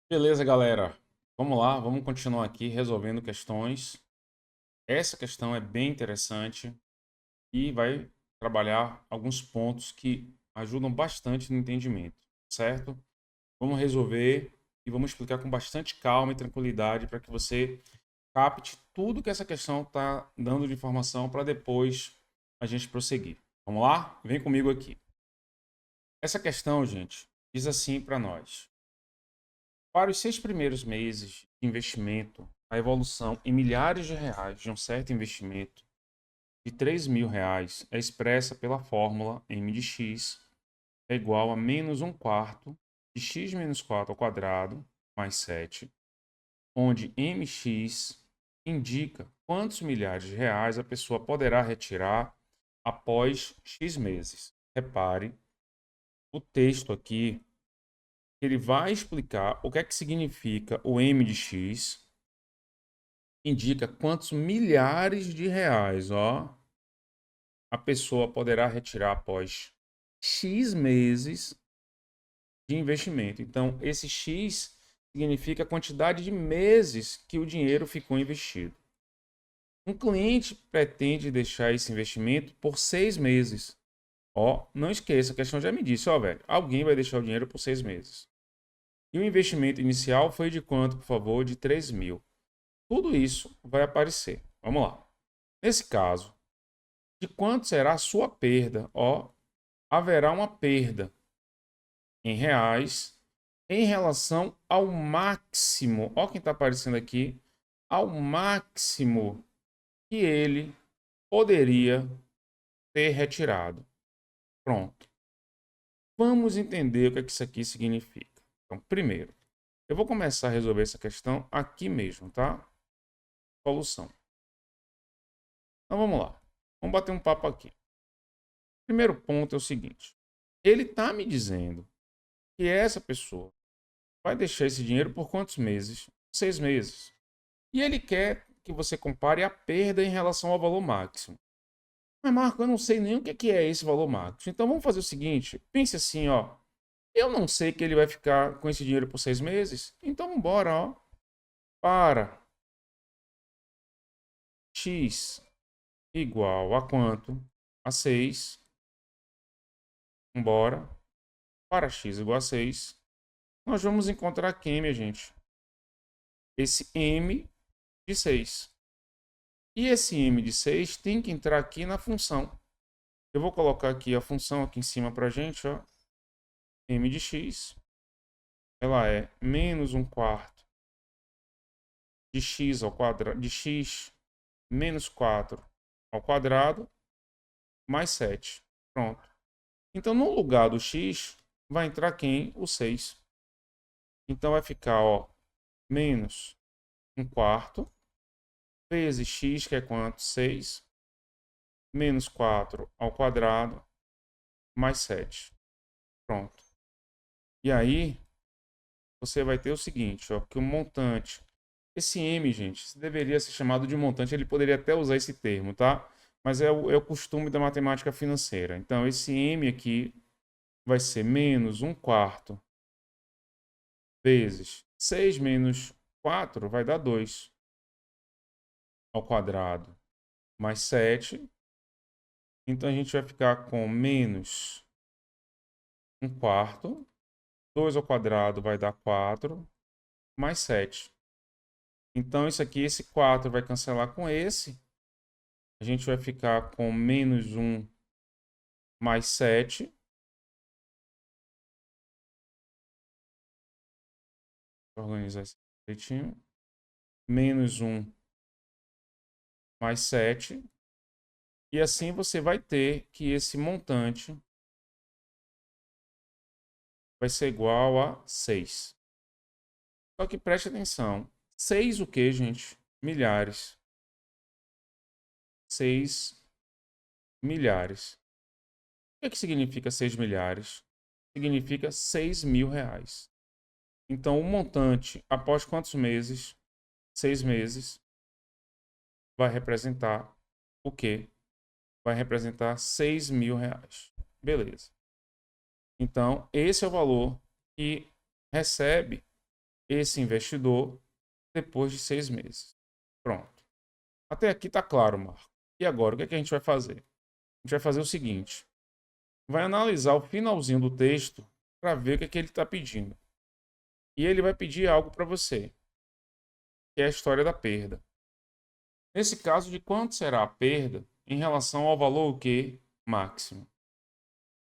Beleza, galera. Vamos lá, vamos continuar aqui resolvendo questões. Essa questão é bem interessante e vai trabalhar alguns pontos que ajudam bastante no entendimento, certo? Vamos resolver e vamos explicar com bastante calma e tranquilidade para que você capte tudo que essa questão está dando de informação para depois a gente prosseguir. Vamos lá? Vem comigo aqui. Essa questão, gente, diz assim para nós. Para os 6 primeiros meses de investimento, a evolução em milhares de reais de um certo investimento de R$ 3.000 é expressa pela fórmula m de x é igual a menos um quarto de x menos 4 ao quadrado mais 7, onde mx indica quantos milhares de reais a pessoa poderá retirar após x meses. Repare, o texto aqui ele vai explicar o que é que significa o m de x, indica quantos milhares de reais, ó, a pessoa poderá retirar após X meses de investimento. Então, esse X significa a quantidade de meses que o dinheiro ficou investido. Um cliente pretende deixar esse investimento por 6 meses. Ó, não esqueça, a questão já me disse, ó, velho, alguém vai deixar o dinheiro por 6 meses. E o investimento inicial foi de quanto, por favor? De 3.000. Tudo isso vai aparecer. Vamos lá. Nesse caso, de quanto será a sua perda? Ó, haverá uma perda em reais em relação ao máximo. Ó, quem está aparecendo aqui, ao máximo que ele poderia ter retirado. Pronto. Vamos entender o que isso aqui significa. Então, primeiro, eu vou começar a resolver essa questão aqui mesmo, tá? Solução. Então, vamos lá. Vamos bater um papo aqui. Primeiro ponto é o seguinte. Ele está me dizendo que essa pessoa vai deixar esse dinheiro por quantos meses? 6 meses. E ele quer que você compare a perda em relação ao valor máximo. Mas, Marco, eu não sei nem o que é esse valor máximo. Então vamos fazer o seguinte: pense assim, ó. Eu não sei que ele vai ficar com esse dinheiro por 6 meses. Então vamos embora, ó. Para x igual a quanto? A 6. Embora. Para x igual a 6. Nós vamos encontrar aqui, minha gente, esse m de 6. E esse m de 6 tem que entrar aqui na função. Eu vou colocar aqui a função aqui em cima para a gente, ó. M de x, ela é menos um quarto de x ao quadrado, de x menos 4 ao quadrado, mais 7. Pronto. Então, no lugar do x, vai entrar quem? O 6. Então, vai ficar, ó, menos um quarto, vezes x, que é quanto? 6, menos 4 ao quadrado, mais 7. Pronto. E aí, você vai ter o seguinte, ó, que o montante... Esse M, gente, deveria ser chamado de montante, ele poderia até usar esse termo, tá? Mas é o costume da matemática financeira. Então, esse M aqui vai ser menos um quarto vezes 6 menos 4 vai dar 2 ao quadrado mais 7. Então, a gente vai ficar com menos um quarto. 2 ao quadrado vai dar 4 mais 7. Então, isso aqui, esse 4 vai cancelar com esse. A gente vai ficar com menos 1 mais 7. Vou organizar isso direitinho. Menos 1 mais 7. E assim você vai ter que esse montante vai ser igual a 6. Só que preste atenção. 6 o que, gente? Milhares. 6 milhares. O que significa 6 milhares? Significa 6.000 reais. Então, o montante, após quantos meses? 6 meses. Vai representar o quê? Vai representar 6.000 reais. Beleza. Então, esse é o valor que recebe esse investidor depois de 6 meses. Pronto. Até aqui está claro, Marco. E agora, o que é que a gente vai fazer? A gente vai fazer o seguinte. Vai analisar o finalzinho do texto para ver o que é que ele está pedindo. E ele vai pedir algo para você, que é a história da perda. Nesse caso, de quanto será a perda em relação ao valor que máximo.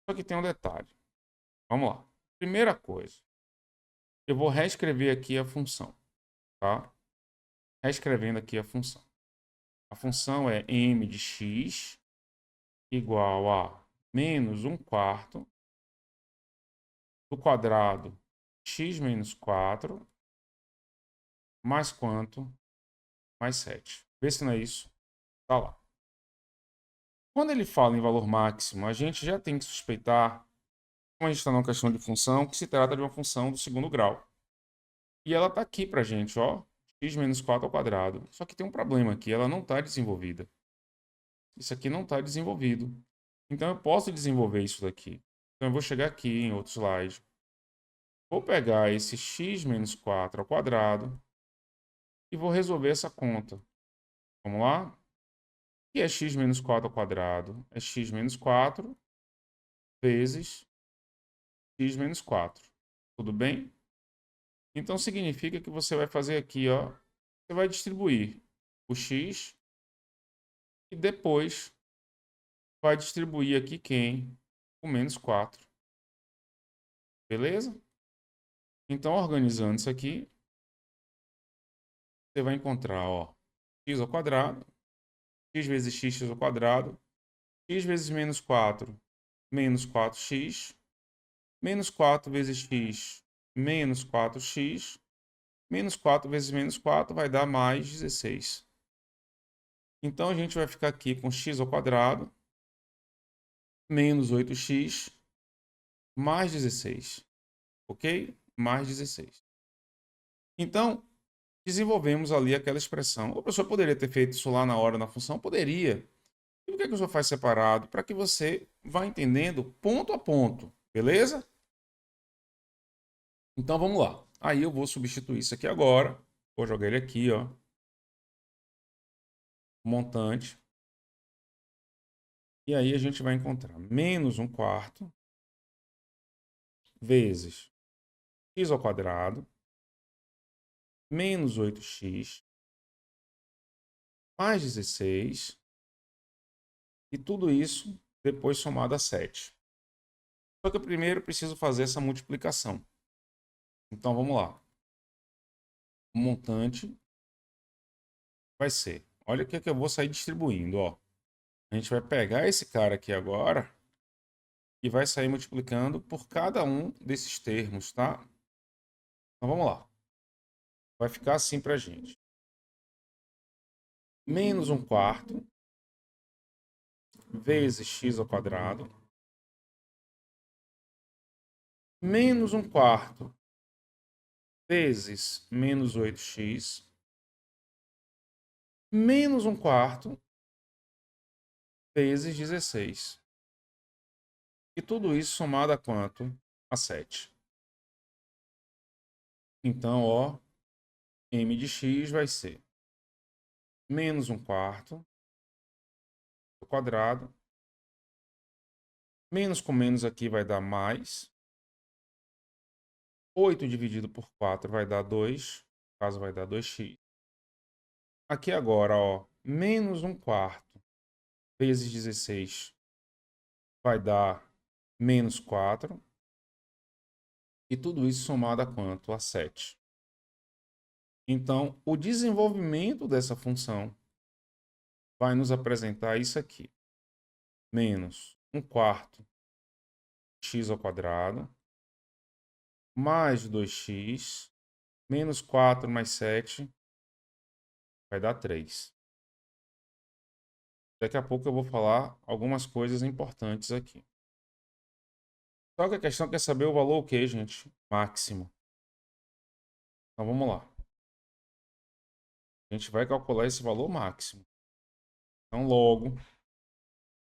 Só que tem um detalhe. Vamos lá. Primeira coisa, eu vou reescrever aqui a função, tá? Reescrevendo aqui a função. A função é m de x igual a menos 1/4 do quadrado x menos 4 mais quanto? Mais 7. Vê se não é isso. Tá lá. Quando ele fala em valor máximo, a gente já tem que suspeitar, como a gente está numa questão de função, que se trata de uma função do segundo grau. E ela está aqui para a gente, ó, x menos 4 ao quadrado. Só que tem um problema aqui, ela não está desenvolvida. Isso aqui não está desenvolvido. Então eu posso desenvolver isso daqui. Então eu vou chegar aqui em outro slide. Vou pegar esse x menos 4 ao quadrado e vou resolver essa conta. Vamos lá? E é x menos 4 ao quadrado? É x menos 4 vezes x menos 4. Tudo bem? Então significa que você vai fazer aqui, ó, você vai distribuir o x e depois vai distribuir aqui quem? O menos 4. Beleza? Então, organizando isso aqui, você vai encontrar, ó, x ao quadrado, x vezes x ao quadrado, x vezes menos 4, menos 4x, menos 4 vezes x, menos 4x, menos 4 vezes menos 4 vai dar mais 16. Então, a gente vai ficar aqui com x ao quadrado, menos 8x, mais 16. Ok? Mais 16. Então, desenvolvemos ali aquela expressão. O professor poderia ter feito isso lá na hora na função? Poderia. E por que o professor faz separado? Para que você vá entendendo ponto a ponto. Beleza? Então, vamos lá. Aí eu vou substituir isso aqui agora. Vou jogar ele aqui, ó. Montante. E aí a gente vai encontrar menos 1/4 vezes x ao quadrado menos 8x mais 16 e tudo isso depois somado a 7. Só que eu primeiro preciso fazer essa multiplicação. Então vamos lá. O montante vai ser, olha o que eu vou sair distribuindo, ó. A gente vai pegar esse cara aqui agora e vai sair multiplicando por cada um desses termos, tá? Então vamos lá. Vai ficar assim pra gente. Menos 1/4 vezes x ao quadrado menos 1/4 vezes menos 8x menos 1/4 vezes 16. E tudo isso somado a quanto? A 7. Então, ó, m de x vai ser menos 1/4 ao quadrado. Menos com menos aqui vai dar mais. 8 dividido por 4 vai dar 2. No caso, vai dar 2x. Aqui agora, ó, menos 1/4 vezes 16 vai dar menos 4. E tudo isso somado a quanto? A 7. Então, o desenvolvimento dessa função vai nos apresentar isso aqui. Menos 1/4 x ao quadrado mais 2x menos 4 mais 7 vai dar 3. Daqui a pouco eu vou falar algumas coisas importantes aqui. Só que a questão quer saber o valor o quê, gente? Máximo. Então vamos lá. A gente vai calcular esse valor máximo. Então logo,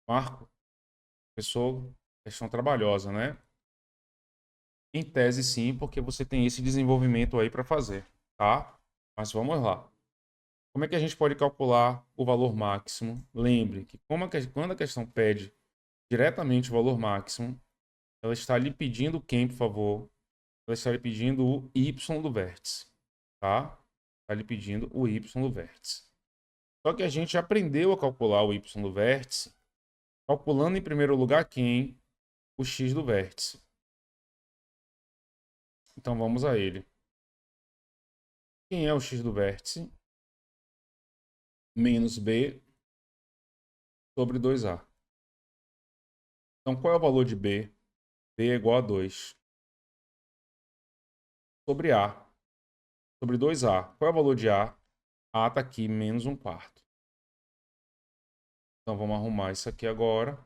Marco, pessoa, questão trabalhosa, né? Em tese, sim, porque você tem esse desenvolvimento aí para fazer, tá? Mas vamos lá. Como é que a gente pode calcular o valor máximo? Lembre que quando a questão pede diretamente o valor máximo, ela está lhe pedindo quem, por favor? Ela está lhe pedindo o y do vértice, tá? Está lhe pedindo o y do vértice. Só que a gente aprendeu a calcular o y do vértice, calculando em primeiro lugar quem? O x do vértice. Então vamos a ele. Quem é o x do vértice? Menos b sobre 2a. Então qual é o valor de b? B é igual a 2 sobre a. Sobre 2a. Qual é o valor de a? A está aqui, menos 1/4. Então vamos arrumar isso aqui agora.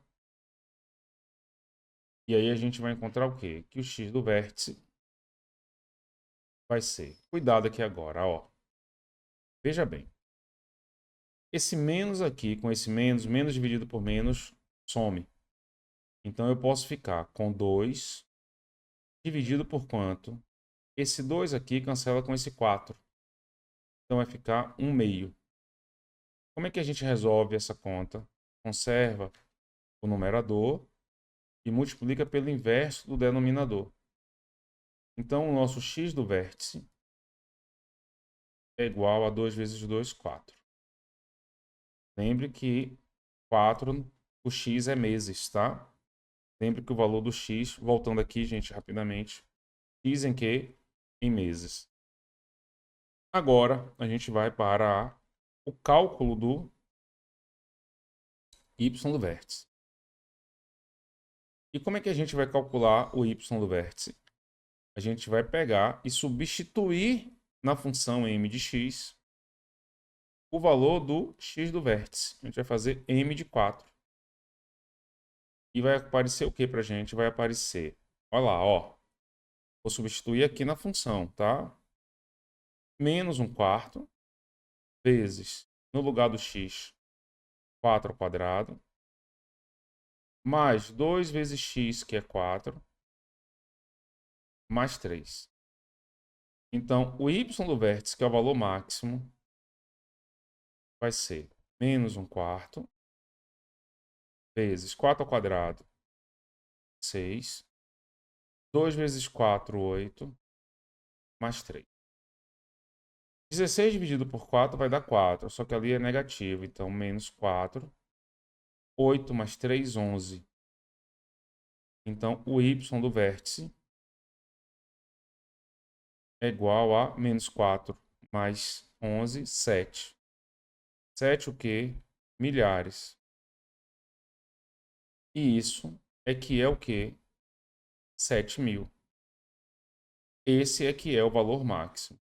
E aí a gente vai encontrar o quê? Que o x do vértice vai ser. Cuidado aqui agora, ó. Veja bem. Esse menos aqui com esse menos, menos dividido por menos, some. Então eu posso ficar com 2 dividido por quanto? Esse 2 aqui cancela com esse 4. Então vai ficar 1/2. Como é que a gente resolve essa conta? Conserva o numerador e multiplica pelo inverso do denominador. Então, o nosso x do vértice é igual a 2 vezes 2, 4. Lembre que 4, o x é meses, tá? Lembre que o valor do x, voltando aqui, gente, rapidamente, x em quê? Em meses. Agora, a gente vai para o cálculo do y do vértice. E como é que a gente vai calcular o y do vértice? A gente vai pegar e substituir na função m de x o valor do x do vértice. A gente vai fazer m de 4. E vai aparecer o que para a gente? Vai aparecer, olha lá, ó. Vou substituir aqui na função, tá? Menos 1/4 vezes, no lugar do x, 4 ao quadrado, mais 2 vezes x, que é 4, mais 3. Então, o y do vértice, que é o valor máximo, vai ser menos 1/4 vezes 4 ao quadrado, 6. 2 vezes 4, 8. Mais 3. 16 dividido por 4 vai dar 4. Só que ali é negativo. Então, menos 4. 8 mais 3, 11. Então, o y do vértice é igual a menos 4 mais 11, 7. 7 o quê? Milhares. E isso é que é o quê? 7.000. Esse é que é o valor máximo.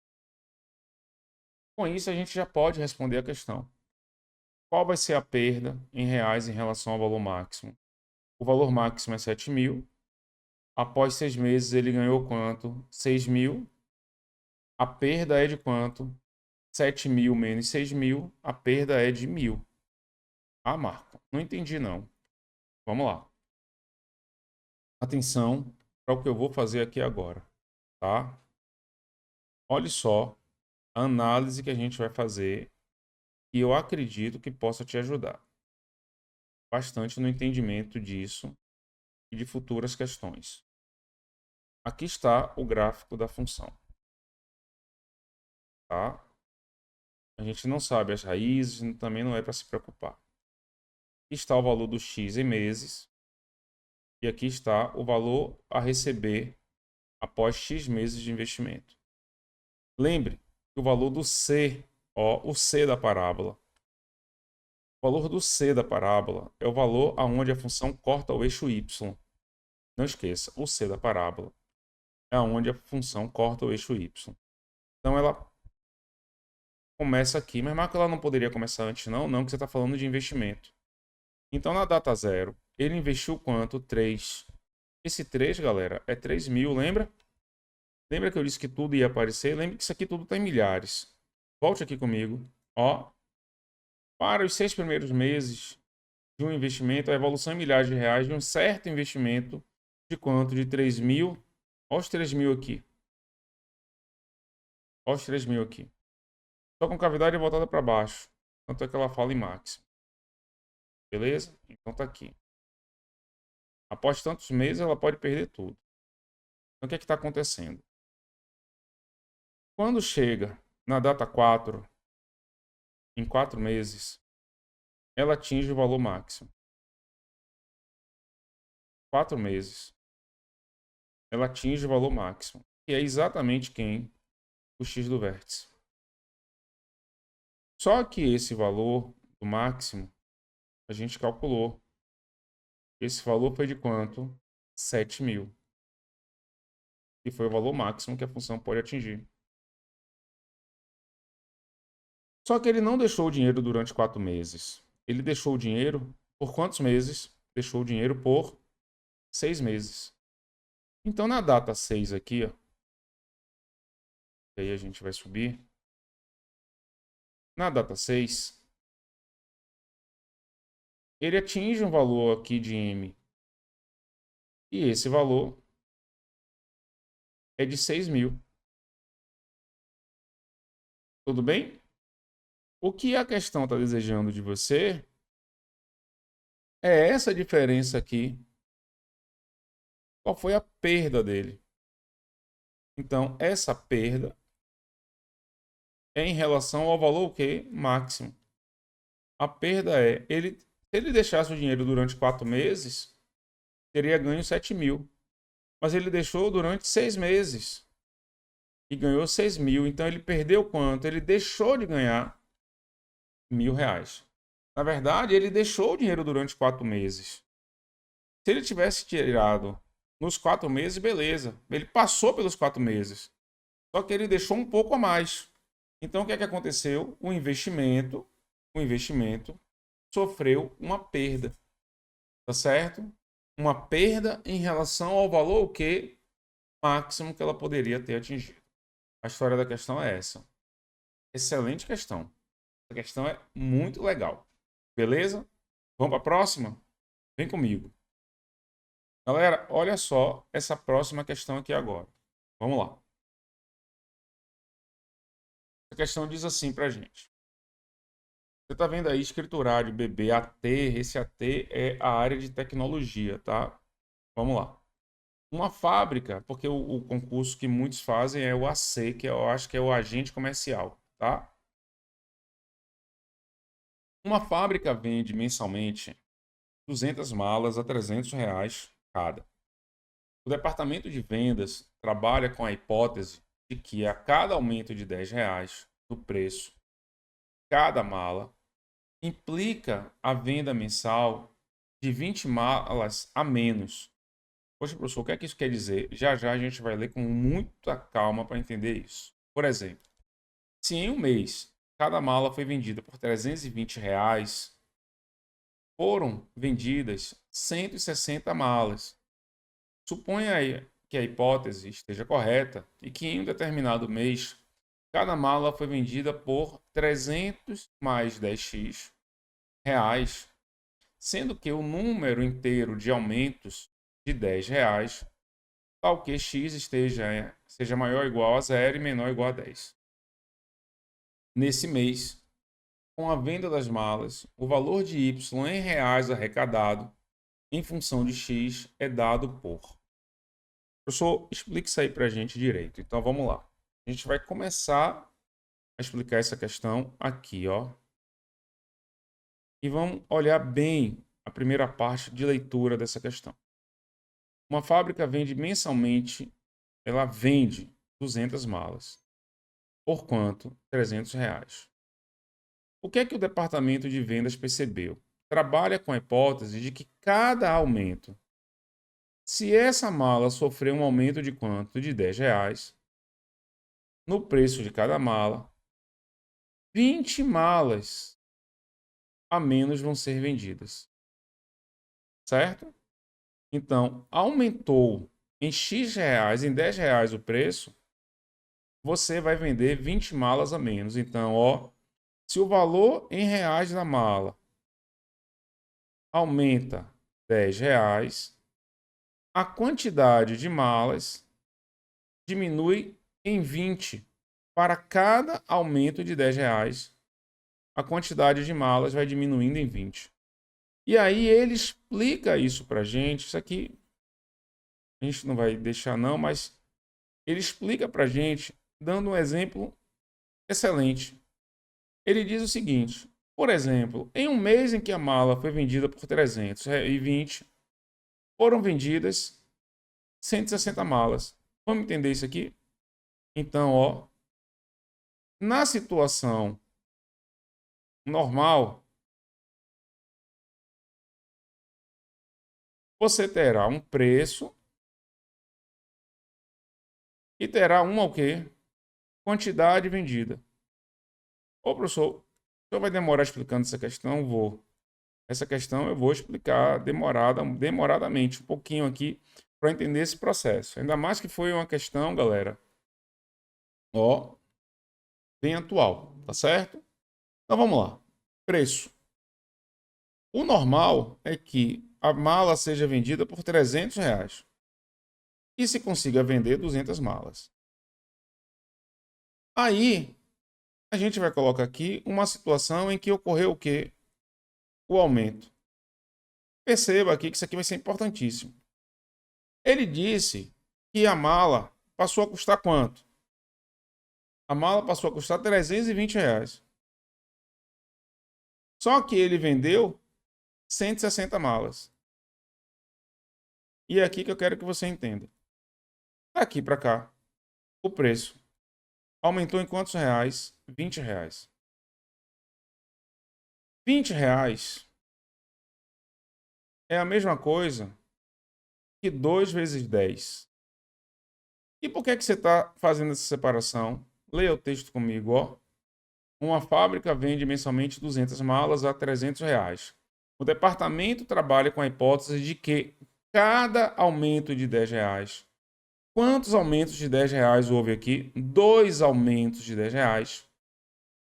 Com isso, a gente já pode responder a questão. Qual vai ser a perda em reais em relação ao valor máximo? O valor máximo é 7.000. Após 6 meses, ele ganhou quanto? 6.000. A perda é de quanto? 7.000 menos 6.000. A perda é de 1.000. Ah, Marco, não entendi não. Vamos lá. Atenção para o que eu vou fazer aqui agora, tá? Olhe só a análise que a gente vai fazer e eu acredito que possa te ajudar bastante no entendimento disso e de futuras questões. Aqui está o gráfico da função, tá? A gente não sabe as raízes, também não é para se preocupar. Aqui está o valor do x em meses. E aqui está o valor a receber após x meses de investimento. Lembre que o valor do c, ó, o c da parábola. O valor do c da parábola é o valor aonde a função corta o eixo y. Não esqueça, o c da parábola é onde a função corta o eixo y. Então ela começa aqui, mas Marco, ela não poderia começar antes não? Não, que você está falando de investimento. Então na data 0, ele investiu quanto? 3. Esse 3, galera, é 3.000, lembra? Lembra que eu disse que tudo ia aparecer? Lembra que isso aqui tudo está em milhares. Volte aqui comigo. Ó, para os 6 primeiros meses de um investimento, a evolução em milhares de reais de um certo investimento de quanto? De 3.000 Olha os 3.000 aqui. Olha os 3.000 aqui. Só com cavidade voltada para baixo. Tanto é que ela fala em máximo. Beleza? Então tá aqui. Após tantos meses, ela pode perder tudo. Então o que é que está acontecendo? Quando chega na data 4, em 4 meses, ela atinge o valor máximo. 4 meses. Ela atinge o valor máximo. Que é exatamente quem? O x do vértice. Só que esse valor do máximo, a gente calculou. Esse valor foi de quanto? 7.000. Que foi o valor máximo que a função pode atingir. Só que ele não deixou o dinheiro durante 4 meses. Ele deixou o dinheiro por quantos meses? Deixou o dinheiro por 6 meses. Então, na data 6 aqui, ó, e aí a gente vai subir. Na data 6, ele atinge um valor aqui de M. E esse valor é de 6.000. Tudo bem? O que a questão está desejando de você é essa diferença aqui. Qual foi a perda dele? Então, essa perda é em relação ao valor o quê? Máximo. A perda é, se ele deixasse o dinheiro durante 4 meses, teria ganho 7.000. Mas ele deixou durante 6 meses e ganhou 6.000. Então ele perdeu quanto? Ele deixou de ganhar R$ 1.000. Na verdade, ele deixou o dinheiro durante 4 meses. Se ele tivesse tirado nos 4 meses, beleza. Ele passou pelos 4 meses. Só que ele deixou um pouco a mais. Então o que é que aconteceu? O investimento sofreu uma perda. Tá certo? Uma perda em relação ao valor que máximo que ela poderia ter atingido. A história da questão é essa. Excelente questão. A questão é muito legal. Beleza? Vamos para a próxima? Vem comigo. Galera, olha só essa próxima questão aqui agora. Vamos lá. A questão diz assim para a gente. Você está vendo aí escriturário, BB, AT. Esse AT é a área de tecnologia, tá? Vamos lá. Uma fábrica, porque o concurso que muitos fazem é o AC, que eu acho que é o agente comercial, tá? Uma fábrica vende mensalmente 200 malas a R$ 300 cada. O departamento de vendas trabalha com a hipótese de que a cada aumento de R$ 10 no preço, cada mala implica a venda mensal de 20 malas a menos. Poxa, professor, o que é que isso quer dizer? Já já a gente vai ler com muita calma para entender isso. Por exemplo, se em um mês cada mala foi vendida por R$ 320, foram vendidas 160 malas. Suponha aí que a hipótese esteja correta e que em um determinado mês cada mala foi vendida por 300 mais 10x reais, sendo que o número inteiro de aumentos de R$ 10, tal que x seja maior ou igual a 0 e menor ou igual a 10. Nesse mês, com a venda das malas, o valor de y em reais arrecadado em função de x é dado por. Professor, explique isso aí para a gente direito. Então vamos lá. A gente vai começar a explicar essa questão aqui, ó. E vamos olhar bem a primeira parte de leitura dessa questão. Uma fábrica vende mensalmente, ela vende 200 malas. Por quanto? R$ 300. O que é que o departamento de vendas percebeu? Trabalha com a hipótese de que cada aumento, se essa mala sofrer um aumento de quanto? De R$ 10, no preço de cada mala, 20 malas a menos vão ser vendidas. Certo? Então, aumentou em X reais, em R$ 10 o preço, você vai vender 20 malas a menos. Então, ó, se o valor em reais da mala aumenta R$ 10, a quantidade de malas diminui em 20. Para cada aumento de R$10, a quantidade de malas vai diminuindo em 20. E aí ele explica isso pra gente. Isso aqui a gente não vai deixar não, mas ele explica pra gente dando um exemplo excelente. Ele diz o seguinte: por exemplo, em um mês em que a mala foi vendida por 320, foram vendidas 160 malas. Vamos entender isso aqui? Então, ó, na situação normal, você terá um preço e terá uma o quê? Quantidade vendida. Ô, professor, o senhor vai demorar explicando essa questão? Vou. Essa questão eu vou explicar demoradamente, um pouquinho aqui, para entender esse processo. Ainda mais que foi uma questão, galera, ó, bem atual, tá certo? Então vamos lá. Preço. O normal é que a mala seja vendida por R$300 e se consiga vender 200 malas. Aí, a gente vai colocar aqui uma situação em que ocorreu o quê? O aumento. Perceba aqui que isso aqui vai ser importantíssimo. Ele disse que a mala passou a custar quanto? A mala passou a custar R$320. Só que ele vendeu 160 malas. E é aqui que eu quero que você entenda. Daqui para cá, o preço aumentou em quantos reais? R$20. R$20 é a mesma coisa que 2 vezes 10. E por que você está fazendo essa separação? Leia o texto comigo, ó. Uma fábrica vende mensalmente 200 malas a R$300. O departamento trabalha com a hipótese de que cada aumento de R$10. Quantos aumentos de R$10 houve aqui? 2 aumentos de R$10.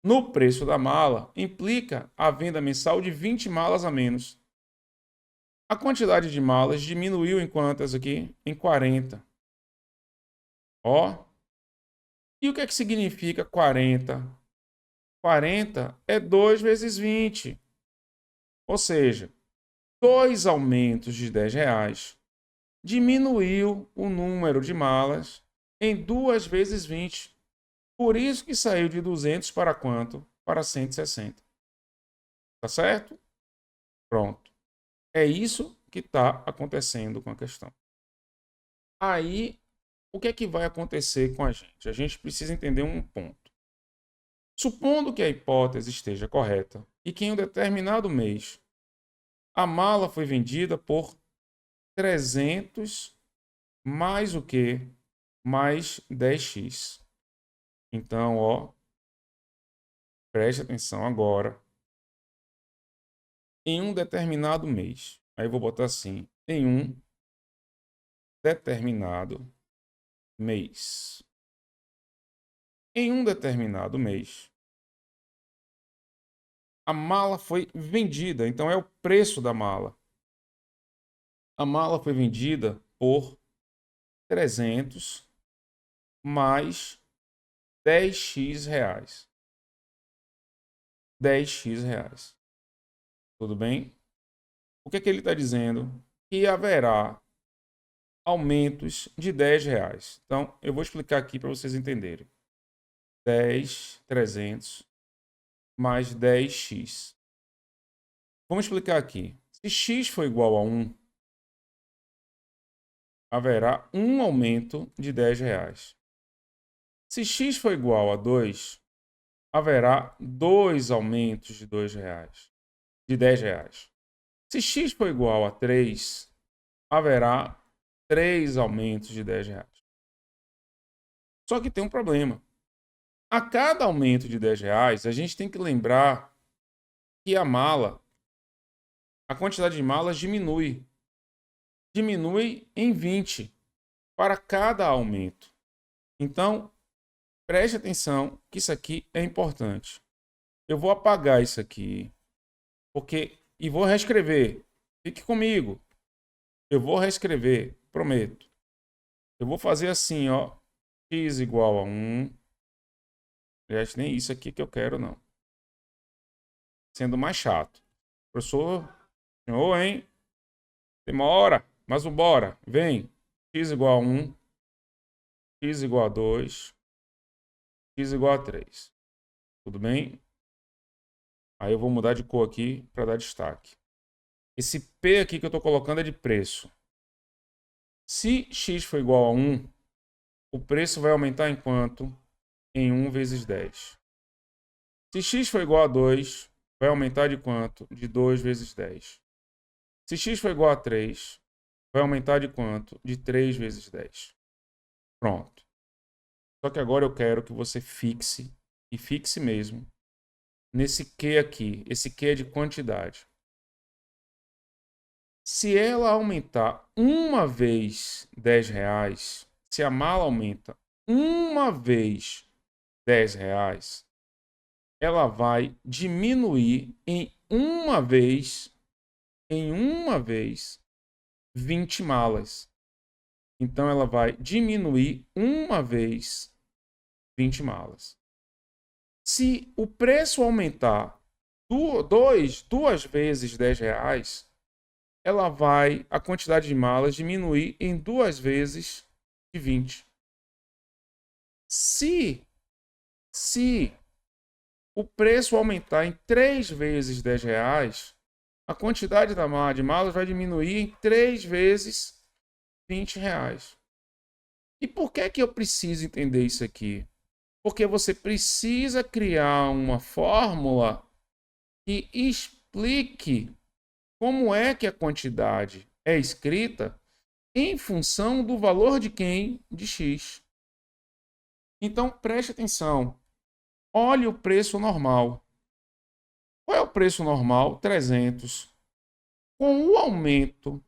No preço da mala, implica a venda mensal de 20 malas a menos. A quantidade de malas diminuiu em quantas aqui? Em 40. Ó. E o que é que significa 40? 40 é 2 vezes 20. Ou seja, 2 aumentos de R$10 diminuiu o número de malas em 2 vezes 20. Por isso que saiu de 200 para quanto? Para 160. Tá certo? Pronto. É isso que está acontecendo com a questão. Aí, o que é que vai acontecer com a gente? A gente precisa entender um ponto. Supondo que a hipótese esteja correta e que em um determinado mês a mala foi vendida por 300 mais o quê? Mais 10x. Então, ó, preste atenção agora. Em um determinado mês, aí eu vou botar assim, em um determinado mês. Em um determinado mês, a mala foi vendida, então é o preço da mala. A mala foi vendida por 300 mais 10x reais. 10x reais. Tudo bem? O que é que ele está dizendo? Que haverá aumentos de R$10. Então, eu vou explicar aqui para vocês entenderem. 10, 300 mais 10x. Vamos explicar aqui. Se x for igual a 1, haverá um aumento de R$10. Se x for igual a 2, haverá 2 aumentos de R$2, de R$10. Se x for igual a 3, haverá 3 aumentos de R$10. Só que tem um problema. A cada aumento de R$10, a gente tem que lembrar que a quantidade de malas diminui. Diminui em 20 para cada aumento. Então, preste atenção que isso aqui é importante. Eu vou apagar isso aqui, e vou reescrever. Fique comigo. Eu vou reescrever, prometo. Eu vou fazer assim, ó. x igual a 1. Aliás, nem isso aqui que eu quero, não. Sendo mais chato. Professor, senhor, hein? Demora, mas vambora. Vem. X igual a 1, x igual a 2, x igual a 3. Tudo bem? Aí eu vou mudar de cor aqui para dar destaque. Esse P aqui que eu estou colocando é de preço. Se x for igual a 1, o preço vai aumentar em quanto? Em 1 vezes 10. Se x for igual a 2, vai aumentar de quanto? De 2 vezes 10. Se x for igual a 3, vai aumentar de quanto? De 3 vezes 10. Pronto. Só que agora eu quero que você fixe, e fixe mesmo, nesse Q aqui. Esse Q é de quantidade. Se ela aumentar uma vez R$10, se a mala aumenta uma vez R$10, ela vai diminuir em uma vez 20 malas. Então ela vai diminuir uma vez 20 malas. Se o preço aumentar duas vezes R$10, a quantidade de malas diminuir em 2 vezes de 20. Se o preço aumentar em 3 vezes R$10, a quantidade de malas vai diminuir em 3 vezes R$20. E por que eu preciso entender isso aqui? Porque você precisa criar uma fórmula que explique como é que a quantidade é escrita em função do valor de quem? De x. Então, preste atenção. Olhe o preço normal. Qual é o preço normal? 300. Com o aumento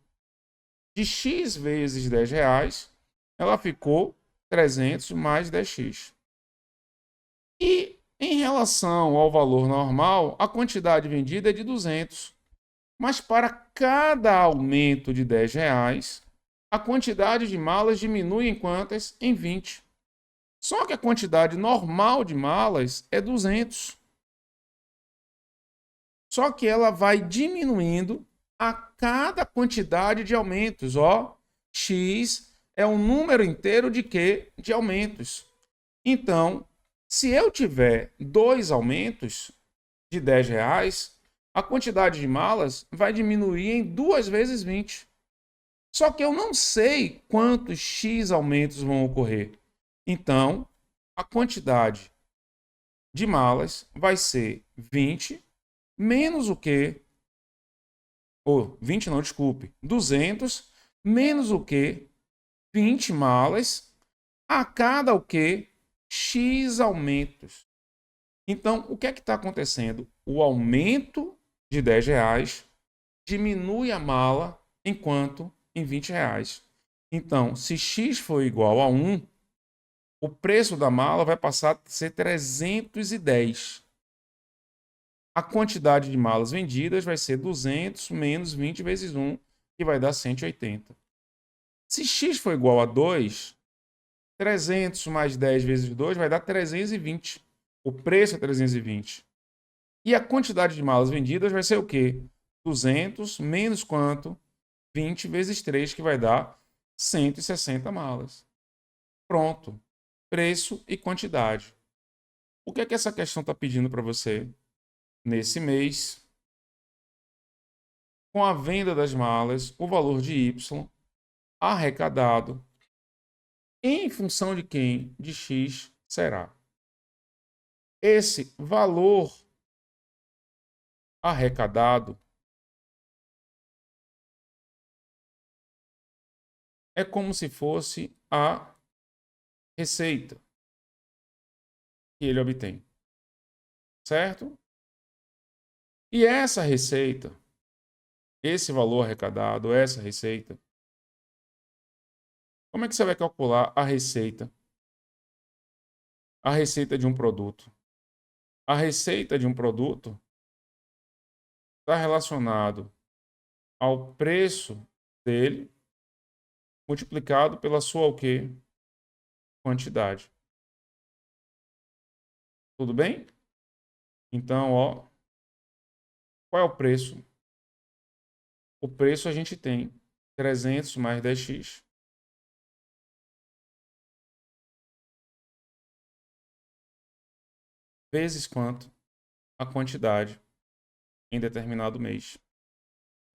de x vezes R$10, ela ficou 300 mais 10x. E em relação ao valor normal, a quantidade vendida é de 200. Mas para cada aumento de R$10, a quantidade de malas diminui em quantas? Em 20. Só que a quantidade normal de malas é 200. Só que ela vai diminuindo a cada quantidade de aumentos. Ó, x é um número inteiro de quê? De aumentos. Então, se eu tiver 2 aumentos de R$10, a quantidade de malas vai diminuir em 2 vezes 20. Só que eu não sei quantos x aumentos vão ocorrer. Então, a quantidade de malas vai ser 20 menos o quê? 20 não, desculpe. 200 menos o quê? 20 malas a cada o quê? X aumentos. Então, o que é que está acontecendo? O aumento de R$10 diminui a mala enquanto em R$20. Então, se x for igual a 1, o preço da mala vai passar a ser 310. A quantidade de malas vendidas vai ser 200 menos 20 vezes 1, que vai dar 180. Se x for igual a 2, 300 mais 10 vezes 2 vai dar 320. O preço é 320. E a quantidade de malas vendidas vai ser o quê? 200 menos quanto? 20 vezes 3, que vai dar 160 malas. Pronto. Preço e quantidade. O que é que essa questão está pedindo para você? Nesse mês, com a venda das malas, o valor de Y arrecadado em função de quem? De X será. Esse valor arrecadado é como se fosse a receita que ele obtém. Certo? E essa receita, esse valor arrecadado, essa receita, como é que você vai calcular a receita? A receita de um produto. A receita de um produto está relacionado ao preço dele multiplicado pela sua o quê? quantidade. Tudo bem? Então, ó, qual é o preço? O preço a gente tem 300 mais 10x vezes quanto? A quantidade em determinado mês.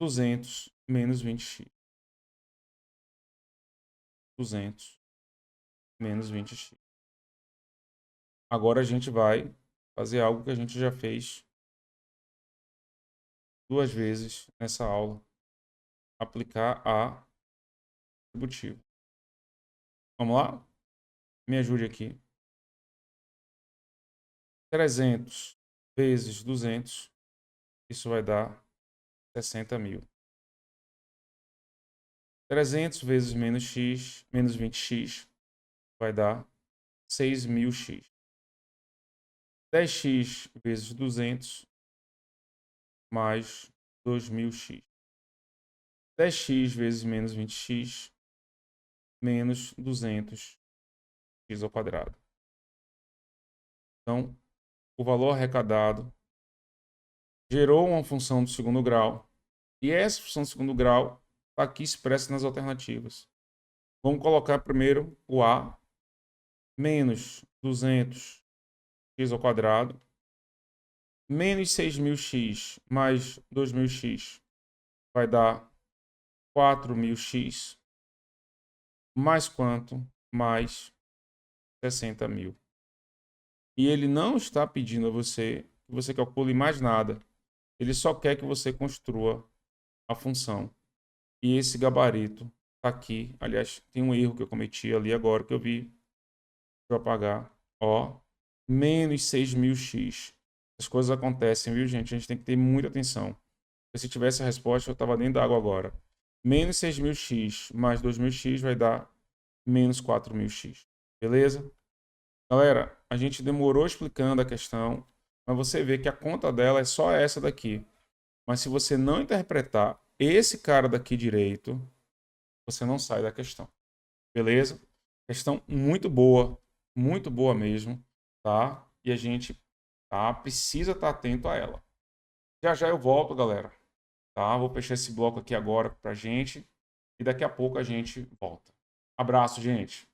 200 menos 20x. 200 menos 20x. Agora a gente vai fazer algo que a gente já fez 2 vezes nessa aula. Aplicar a distributiva. Vamos lá? Me ajude aqui. 300 vezes 200, isso vai dar 60.000. 300 vezes menos x, menos 20x, vai dar 6.000x. 10x vezes 200 mais 2.000x. 10x vezes menos 20x menos 200x ao quadrado. Então, o valor arrecadado gerou uma função do segundo grau. E essa função do segundo grau está aqui expressa nas alternativas. Vamos colocar primeiro o A menos 200x ao quadrado menos 6.000x mais 2.000x vai dar 4.000x mais quanto? Mais 60.000. E ele não está pedindo a você que você calcule mais nada. Ele só quer que você construa a função. E esse gabarito está aqui. Aliás, tem um erro que eu cometi ali agora que eu vi. Deixa eu apagar. Ó, menos 6.000x. As coisas acontecem, viu, gente? A gente tem que ter muita atenção. Porque se tivesse a resposta, eu estava dentro d'água agora. Menos 6.000x mais 2.000x vai dar menos 4.000x. Beleza? Galera, a gente demorou explicando a questão, mas você vê que a conta dela é só essa daqui. Mas se você não interpretar esse cara daqui direito, você não sai da questão. Beleza? Questão muito boa mesmo, tá? E a gente precisa estar atento a ela. Já já eu volto, galera. Tá? Vou fechar esse bloco aqui agora pra gente e daqui a pouco a gente volta. Abraço, gente.